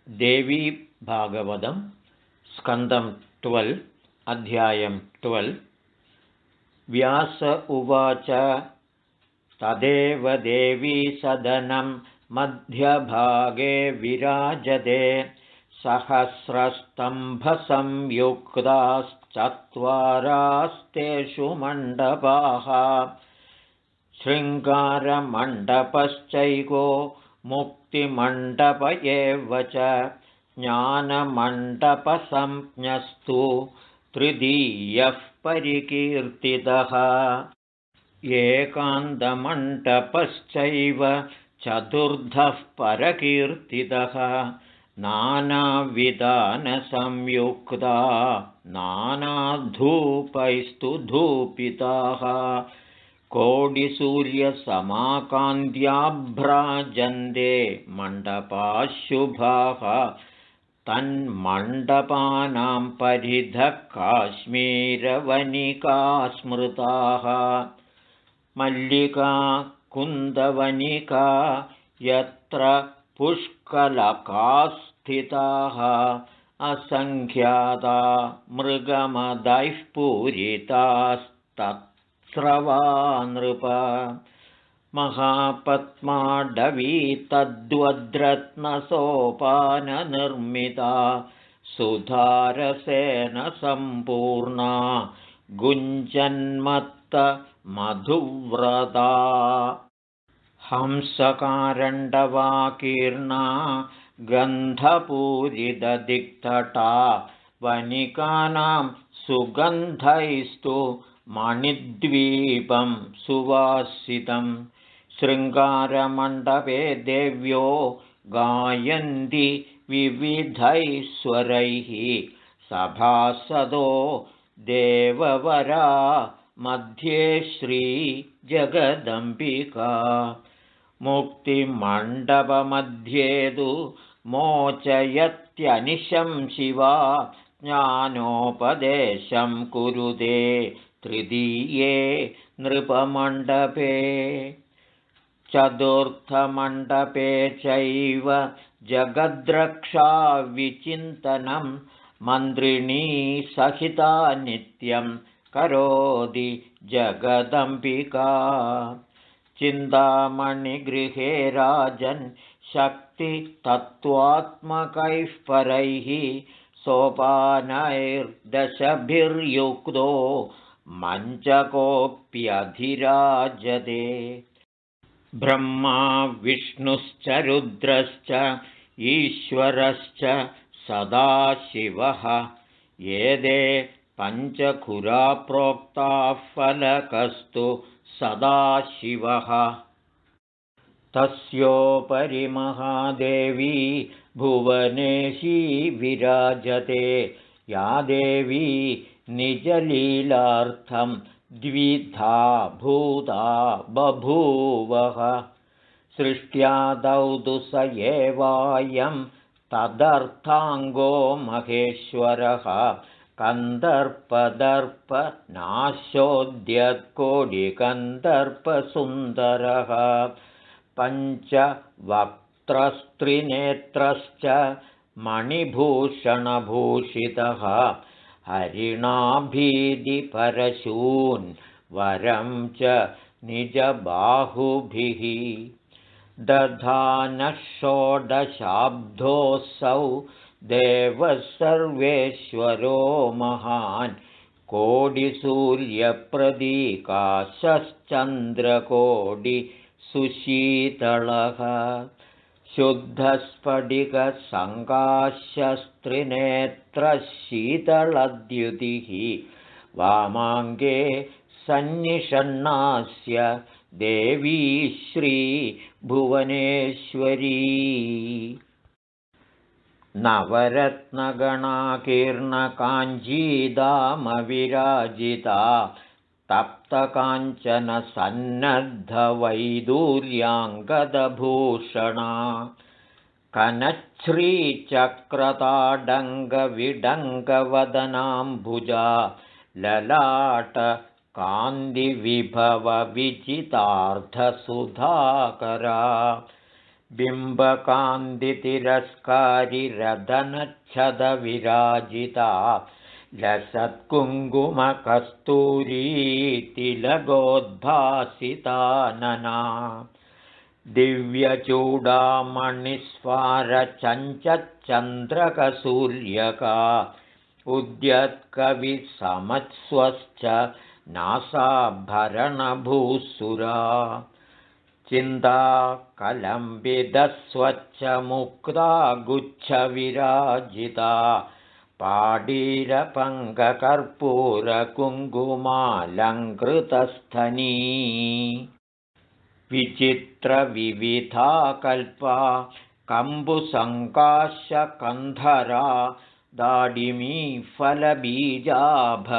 देवी भागवतं स्कन्दं 12 अध्यायं 12। व्यास उवाच तदेव देवी सदनं मध्यभागे विराजते सहस्रस्तम्भसंयुक्ताश्चत्वारास्तेषु मण्डपाः शृङ्गारमण्डपश्चैको मुक्तिमण्डप एव च ज्ञानमण्डपसंज्ञस्तु तृतीयः परिकीर्तितः एकान्तमण्डपश्चैव चतुर्थः परकीर्तितः नानाविधानसंयुक्ता नानाधूपैस्तु धूपिताः कोटिसूर्यसमाकान्त्याभ्राजन्ते मण्डपाशुभाः तन्मण्डपानां परिधः काश्मीरवनिका स्मृताः मल्लिका कुन्दवनिका यत्र पुष्कलकाः स्थिताः असङ्ख्याता मृगमदैः पूरितास्तत्स्रवा नृप महापद्माडवी तद्वद्रत्नसोपाननिर्मिता सुधारसेन सम्पूर्णा गुञ्जन्मत्तमधुव्रता हंसकारण्डवाकीर्णा गन्धपूरितदिक्तटा वनिकानां सुगन्धैस्तु मणिद्वीपं सुवासितं शृङ्गारमण्डपे देव्यो गायन्ति विविधैश्वरैः सभासदो देववरा मध्ये श्रीजगदम्बिका मुक्तिमण्डपमध्ये तु मोचयत्यनिशं शिवा ज्ञानोपदेशं कुरुते तृतीये नृपमण्डपे चतुर्थमण्डपे चैव जगद्रक्षाविचिन्तनं मन्त्रिणी सहिता नित्यं करोति जगदम्बिका चिन्तामणिगृहे राजन् शक्तितत्त्वात्मकैः परैः सोपानैर्दशभिर्युक्तो मञ्चकोऽप्यधिराजते ब्रह्मा विष्णुश्च रुद्रश्च ईश्वरश्च सदाशिवः एते पञ्चखुरा प्रोक्ताः फलकस्तु सदाशिवः तस्योपरि महादेवी भुवनेशी विराजते या देवी निजलीलार्थं द्विधा भूता बभूवः सृष्ट्यादौ तु स एवायं तदर्थाङ्गो महेश्वरः कन्दर्पदर्पनाशोद्यत्कोटिकन्दर्पसुन्दरः पञ्चवक्त्रस्त्रिनेत्रश्च मणिभूषणभूषितः हरिणाभीतिपरशून् वरं च निजबाहुभिः दधानः षोडशाब्दोऽसौ देवः सर्वेश्वरो महान् कोटिसूर्यप्रदीकाशश्चन्द्रकोटिसुशीतलः शुद्धस्फटिकसङ्काशस्त्रिनेत्रशीतलद्युतिः वामाङ्गे सन्निषण्णास्य देवी श्रीभुवनेश्वरी नवरत्नगणाकीर्णकाञ्जीदामविराजिता तप्तकाञ्चनसन्नद्धवैदूर्याङ्गदभूषणा कनच्छ्रीचक्रताडङ्गविडङ्गवदनाम्बुजा ललाटकान्तिविभवविजितार्धसुधाकरा बिम्बकान्तितिरस्कारिरदनच्छदविराजिता लसत्कुङ्कुमकस्तूरी तिलकोद्भासितानना दिव्यचूडामणिस्वारचञ्चच्चन्द्रकसूर्यका उद्यत्कविसमत्स्वश्च नासाभरणभूसुरा चिन्ताकलम्बितस्वच्छमुक्ता गुच्छविराजिता पाडीरपङ्ककर्पूरकुङ्कुमालङ्कृतस्थनी विचित्रविविधा कल्पा कम्बुसङ्काशकन्धरा दाडिमी फलबीजाभ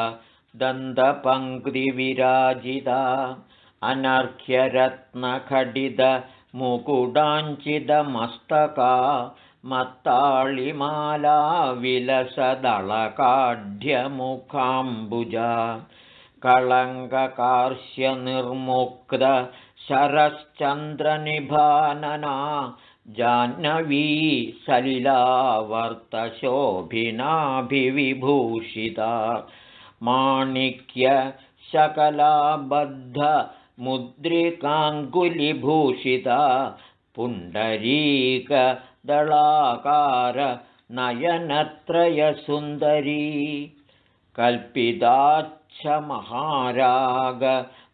दन्तपङ्क्तिविराजिता अनर्घ्यरत्नखडितमुकुडाञ्चितमस्तका मत्ताळिमाला विलसदळकाढ्यमुखाम्बुजा कळङ्ककार्ष्यनिर्मुक्त शरश्चन्द्रनिभानना जाह्नवी सलिलावर्तशोभिनाभिविभूषिता माणिक्यशकलाबद्धमुद्रिकाङ्गुलिभूषिता पुण्डरीकदलाकार नयनत्रयसुन्दरी कल्पिताच्छ महाराग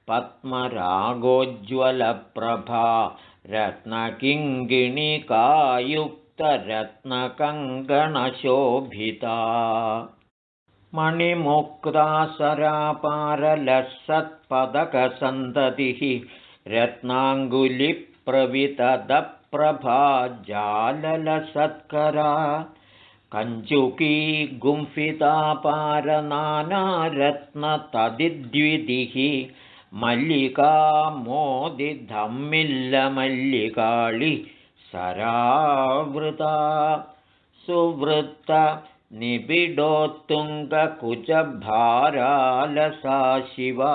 पद्मरागोज्ज्वलप्रभा रत्नकिङ्गिणिकायुक्तरत्नकङ्कणशोभिता मणिमुक्ता सरापारलसत्पदकसन्ततिः रत्नाङ्गुलिप्रवितदप्रभा जाललसत्करा कञ्चुकी गुम्फितापारनानारत्नतदिद्विधिः मल्लिका मोदिधम्मिल्लमल्लिकाळि सरावृता सुवृत्तनिबिडोत्तुङ्गकुचभारालसा शिवा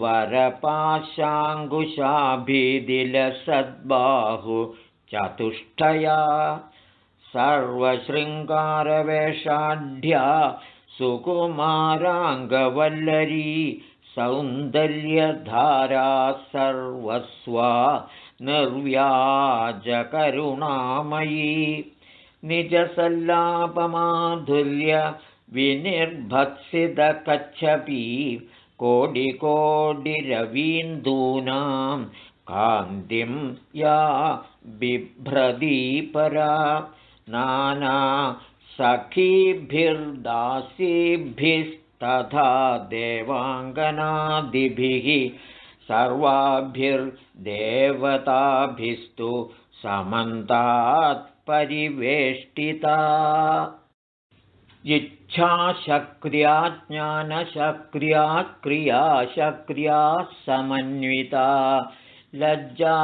वरपाशाङ्कुशाभिदिलसद्बाहु चतुष्टया सर्वशृङ्गारवेषाढ्या सुकुमाराङ्गवल्लरी सौन्दर्यधारा सर्वस्वा निर्व्याजकरुणामयी निजसल्लापमाधुर्य विनिर्भत्सितकच्छपी कोटिकोटिरवीन्दूनां कान्तिं या बिभ्रदीपरा नाना सखीभिर्दासीभिस्तथा देवाङ्गनादिभिः सर्वाभिर्देवताभिस्तु समन्तात् परिवेष्टिता इच्छाशक्त्या ज्ञानशक्त्या क्रियाशक्त्या समन्विता लज्जा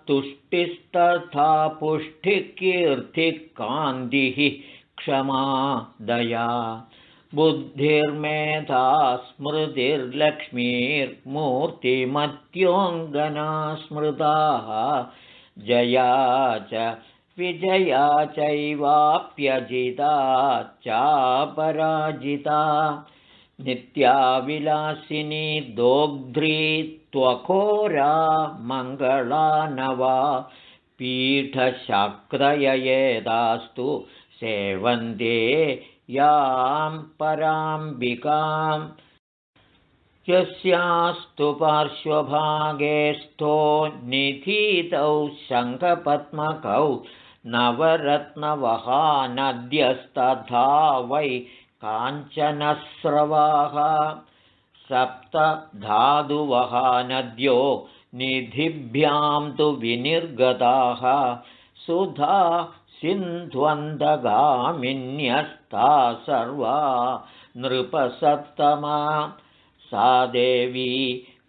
तुष्टिस्तथा पुष्टिकीर्तिकान्तिः क्षमा दया बुद्धिर्मेधा स्मृतिर्लक्ष्मीर्मूर्तिमत्योऽङ्गना स्मृताः जया च विजया चैवाप्यजिता चापराजिता नित्याविलासिनी दोग्ध्री त्वघोरा मङ्गला नवा पीठशाक्तययेदास्तु सेवन्ते यां पराम्बिकां यस्यास्तु पार्श्वभागे स्थो निधीतौ शङ्खपद्मकौ नवरत्नवहानद्यस्तथा वै काञ्चनस्रवाः सप्तधातुवहानद्यो निधिभ्यां तु विनिर्गताः सुधा सिन्ध्वन्दगामिन्यस्ता सर्वा नृपसत्तमा सा देवी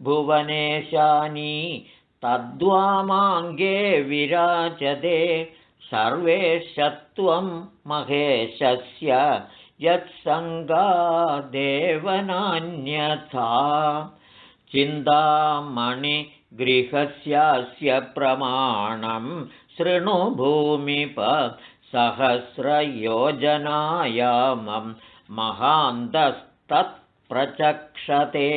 भुवनेशानी तद्वामाङ्गे विराजते सर्वेशत्वं महेशस्य यत्सङ्गादेवनान्यथा चिन्तामणिगृहस्यास्य प्रमाणं शृणु भूमिप सहस्रयोजनायामं महान्तस्तत्प्रचक्षते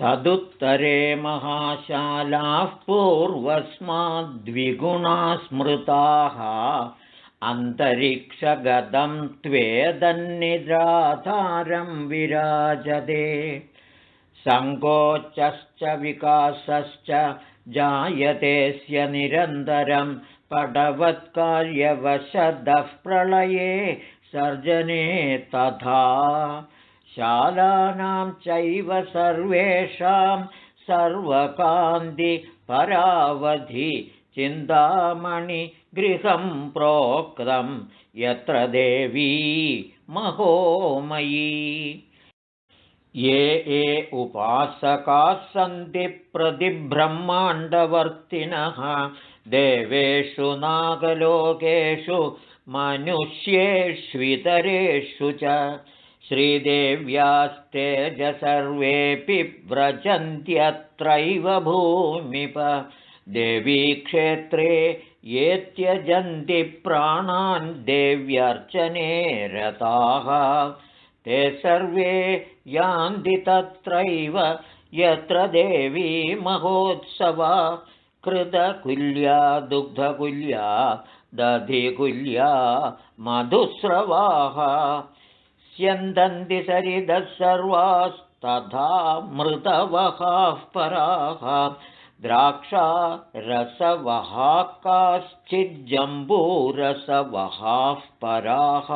तदुत्तरे महाशालाः पूर्वस्माद्विगुणा स्मृताः अन्तरिक्षगतं त्वेदन्निराधारं विराजते सङ्कोचश्च विकासश्च जायतेऽस्य निरन्तरं पटवत्कार्यवशदः प्रलये सर्जने तथा शालानां चैव सर्वेषां सर्वकान्तिपरावधि चिन्तामणिगृहं प्रोक्तं यत्र देवी महोमयी ये उपासकाः सन्ति प्रतिब्रह्माण्डवर्तिनः देवेषु नागलोकेषु मनुष्येष्वितरेषु च श्रीदेव्यास्तेज सर्वेऽपि व्रजन्त्यत्रैव भूमिप देवीक्षेत्रे ये त्यजन्ति प्राणान् देव्यर्चने रताः ते सर्वे यान्ति तत्रैव यत्र देवी महोत्सवा कृतकुल्या दुग्धकुल्या दधिकुल्या मधुस्रवाः स्यन्दन्ति सरिदः सर्वास्तथा मृतवहाः पराः द्राक्षा रसवहाः काश्चिज्जम्बूरसवहाः पराः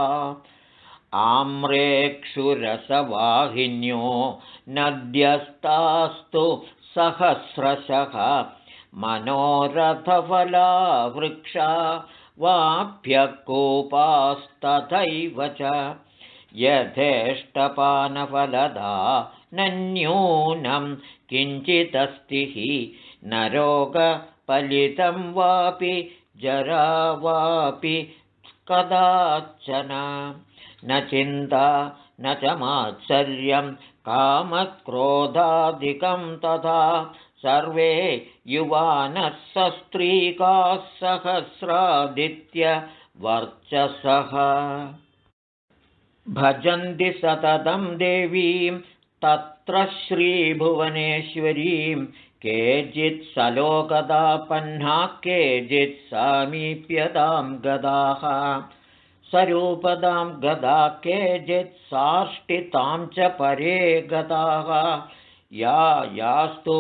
आम्रेक्षुरसवाहिन्यो नद्यस्तास्तु सहस्रशः मनोरथफला वृक्षा वाप्यकूपास्तथैव च यथेष्टपानफलदा नन्यूनं किञ्चिदस्ति हि न रोगपलितं वापि जरा वापि कदाचन न चिन्ता न च मात्सर्यं कामक्रोधादिकं तथा सर्वे युवानः सस्त्रीकाः सहस्रादित्यवर्चसः भजन्ति सततं देवीं तत्र श्रीभुवनेश्वरीं केचित् सलोकदापन्नाः केचित् सामीप्यतां गदाः स्वरूपदां गदा केचित् साष्टितां च परे गताः यास्तु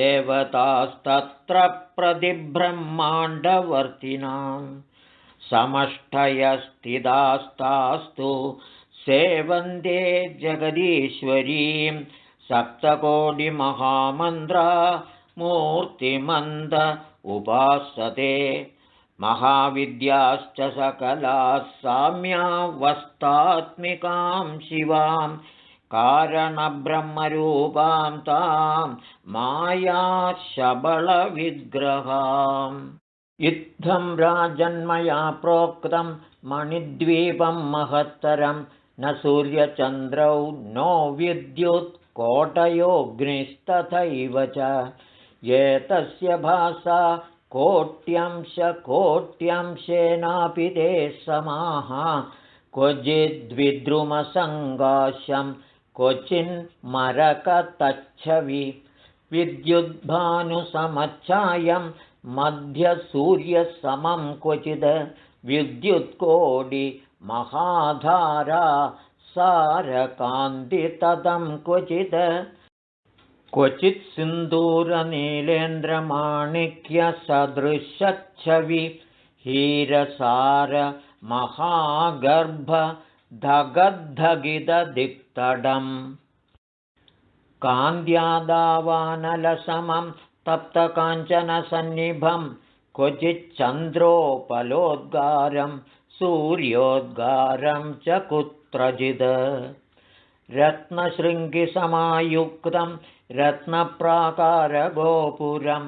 देवतास्तत्र प्रतिब्रह्माण्डवर्तिनां समष्टयस्थितास्तास्तु सेवन्ते जगदीश्वरीं सप्तकोटिमहामन्त्रा मूर्तिमन्द उपासते महाविद्याश्च सकलाः साम्यावस्थात्मिकां शिवां कारणब्रह्मरूपां तां मायाशबलविग्रहाम् इत्थं राजन्मया प्रोक्तं मणिद्वीपं महत्तरं न सूर्यचन्द्रौ नो विद्युत् कोटयोऽग्निस्तथैव च एतस्य भासा कोट्यंशेनापि ते समाः क्वचिद्विद्रुमसङ्गाशं क्वचिन्मरकतच्छवि विद्युद्भानुसमच्छायं मध्यसूर्यसमं क्वचिद् विद्युत्कोटिमहाधारा सारकान्तिततं क्वचित् सिन्दूरनीलेन्द्रमाणिक्यसदृशच्छवि हीरसार महागर्भधगद्धगितदिक्तडम् कान्द्यादावानलसमं तप्तकाञ्चनसन्निभं क्वचिच्चन्द्रोपलोद्गारं सूर्योद्गारं च कुत्रचिद् रत्नशृङ्गिसमायुक्तं रत्नप्राकारगोपुरं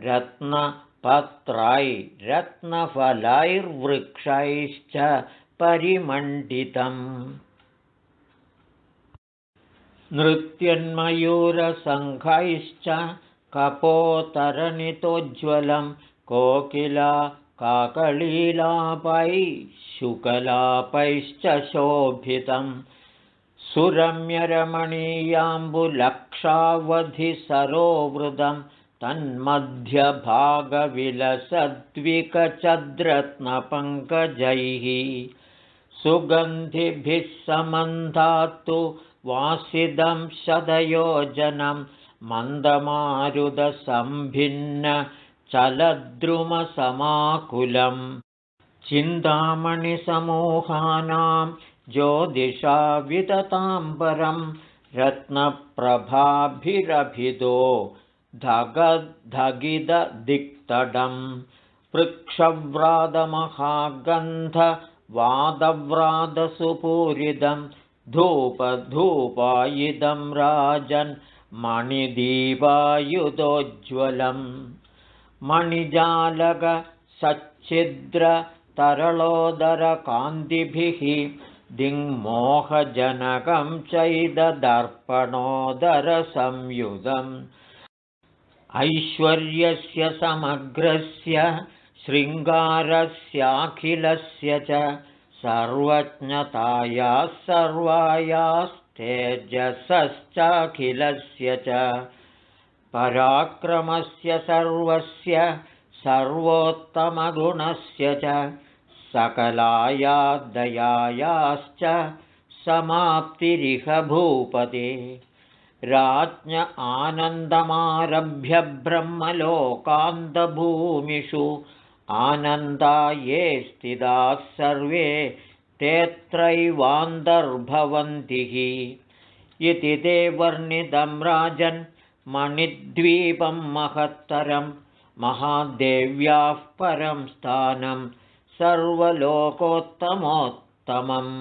रत्नपत्रैरत्नफलैर्वृक्षैश्च परिमण्डितम् नृत्यन्मयूरसङ्घैश्च कपोतरनितोज्ज्वलं कोकिला काकलीलापैः शुकलापैश्च शोभितं सुरम्यरमणीयाम्बुलक्षावधिसरोवृतं तन्मध्यभागविलसद्विकचद्रत्नपङ्कजैः सुगन्धिभिः समन्धात्तु वासिदं शतयोजनं मन्दमारुतसम्भिन्न चलद्रुमसमाकुलं चिन्तामणिसमूहानां ज्योतिषा वितताम्बरं रत्नप्रभाभिरभिदो धगधगितदिक्तडं पृक्षव्रातमहागन्धवादव्रातसुपूरितं धूपधूपायुधं राजन् मणिदीपायुधोज्ज्वलं मणिजालकसच्छिद्रतरलोदरकान्तिभिः दिङ्मोहजनकं चैददर्पणोदरसंयुधम् ऐश्वर्यस्य समग्रस्य शृङ्गारस्याखिलस्य च सर्वज्ञतायाः सर्वायास्तेजसश्चाखिलस्य च पराक्रमस्य सर्वस्य सर्वोत्तमगुणस्य च सकलाया दयायाश्च समाप्तिरिह भूपते राज्ञ आनन्दमारभ्य ब्रह्मलोकान्तभूमिषु आनन्दा ये स्थिताः सर्वे तेऽत्रैवान्तर्भवन्ति इति ते वर्णितं राजन् मणिद्वीपं महत्तरं महादेव्याः परं स्थानं सर्वलोकोत्तमोत्तमम्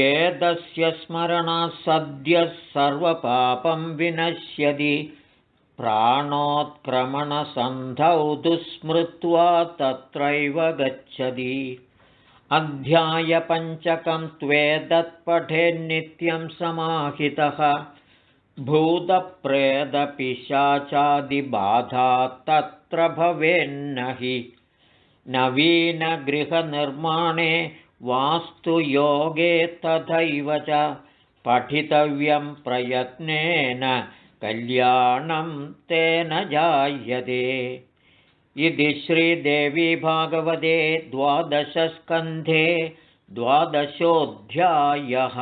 एतस्य स्मरणात् सद्यः सर्वपापं विनश्यति प्राणोत्क्रमणसन्धौ दुःस्मृत्वा तत्रैव गच्छति अध्यायपञ्चकं त्वेतत्पठेन्नित्यं समाहितः भूतप्रेतपिशाचादिबाधा तत्र भवेन्न हि नवीनगृहनिर्माणे वास्तुयोगे तथैव च पठितव्यं प्रयत्नेन कल्याणं तेन जायते इति श्रीदेवी भागवते 12 स्कन्धे 12 अध्यायः।